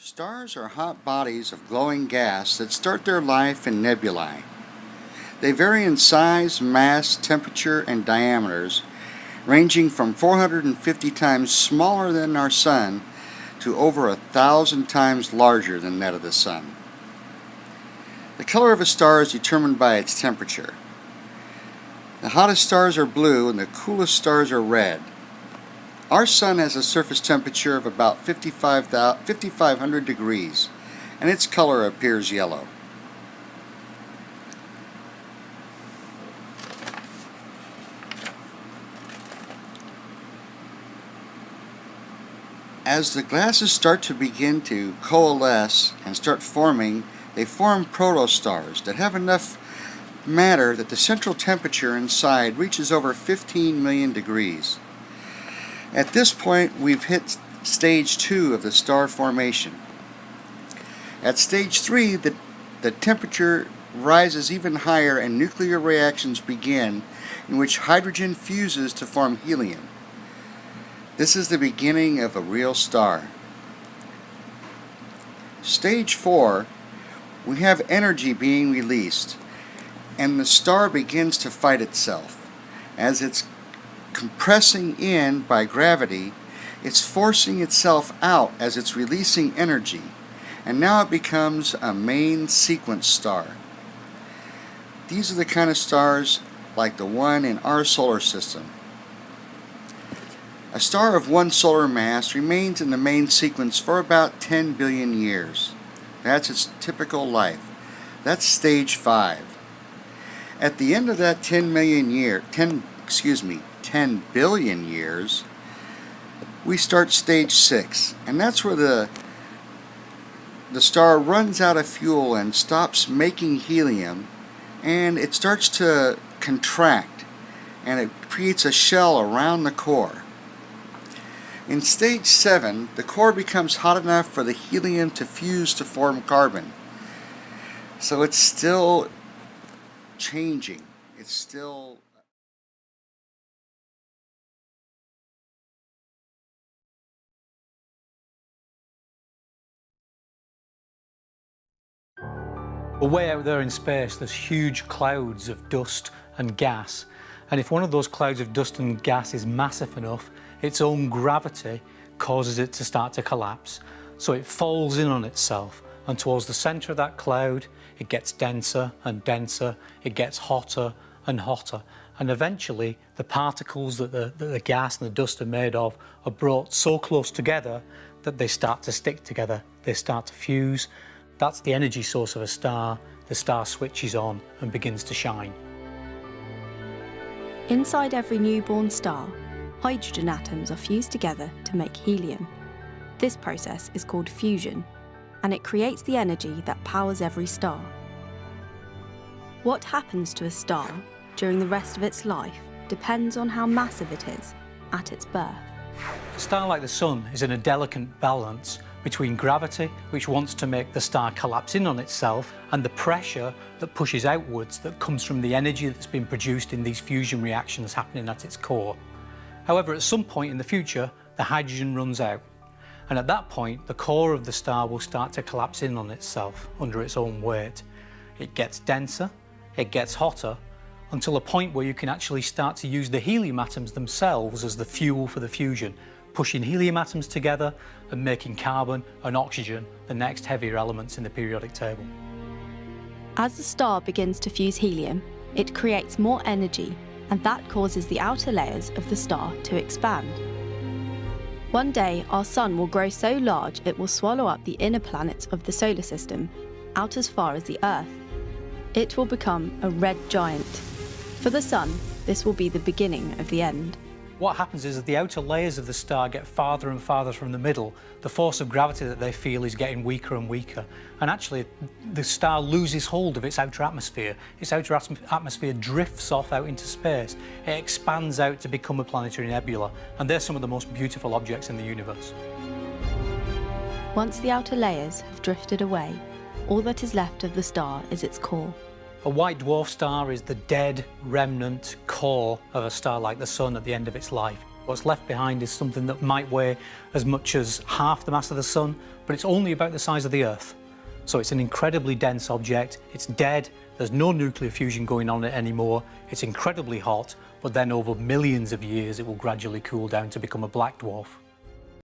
Stars are hot bodies of glowing gas that start their life in nebulae. They vary in size, mass, temperature, and diameters, ranging from 450 times smaller than our Sun to over 1,000 times larger than that of the Sun. The color of a star is determined by its temperature. The hottest stars are blue and the coolest stars are red. Our Sun has a surface temperature of about 5,500 degrees, and its color appears yellow. As the gases start to begin to coalesce and start forming, they form protostars that have enough matter that the central temperature inside reaches over 15 million degrees. At this point, we've hit stage 2 of the star formation. At stage 3, the temperature rises even higher and nuclear reactions begin in which hydrogen fuses to form helium. This is the beginning of a real star. Stage 4, we have energy being released, and the star begins to fight itself. As it's compressing in by gravity, it's forcing itself out as it's releasing energy, and now it becomes a main sequence star. These are the kind of stars like the one in our solar system. A star of one solar mass remains in the main sequence for about 10 billion years. That's its typical life. That's stage 5. At the end of that 10 billion years, we start stage 6, and that's where the star runs out of fuel and stops making helium, and it starts to contract, and it creates a shell around the core. In stage 7, the core becomes hot enough for the helium to fuse to form carbon. So it's still changing. It's still way out there in space, there's huge clouds of dust and gas, and if one of those clouds of dust and gas is massive enough, its own gravity causes it to start to collapse. So it falls in on itself, and towards the center of that cloud, it gets denser and denser, it gets hotter and hotter, and eventually the particles that the gas and the dust are made of are brought so close together that they start to stick together, they start to fuse. That's the energy source of a star. The star switches on and begins to shine. Inside every newborn star, hydrogen atoms are fused together to make helium. This process is called fusion, and it creates the energy that powers every star. What happens to a star during the rest of its life depends on how massive it is at its birth. A star like the Sun is in a delicate balance between gravity, which wants to make the star collapse in on itself, and the pressure that pushes outwards that comes from the energy that's been produced in these fusion reactions happening at its core. However, at some point in the future, the hydrogen runs out, and at that point, the core of the star will start to collapse in on itself under its own weight. It gets denser, it gets hotter, until a point where you can actually start to use the helium atoms themselves as the fuel for the fusion, pushing helium atoms together and making carbon and oxygen the next heavier elements in the periodic table. As the star begins to fuse helium, it creates more energy, and that causes the outer layers of the star to expand. One day, our Sun will grow so large it will swallow up the inner planets of the solar system, out as far as the Earth. It will become a red giant. For the Sun, this will be the beginning of the end. What happens is, as the outer layers of the star get farther and farther from the middle, the force of gravity that they feel is getting weaker and weaker. And actually, the star loses hold of its outer atmosphere. Its outer atmosphere drifts off out into space. It expands out to become a planetary nebula. And they're some of the most beautiful objects in the universe. Once the outer layers have drifted away, all that is left of the star is its core. A white dwarf star is the dead remnant core of a star like the Sun at the end of its life. What's left behind is something that might weigh as much as half the mass of the Sun, but it's only about the size of the Earth. So it's an incredibly dense object, it's dead, there's no nuclear fusion going on anymore, it's incredibly hot, but then over millions of years it will gradually cool down to become a black dwarf.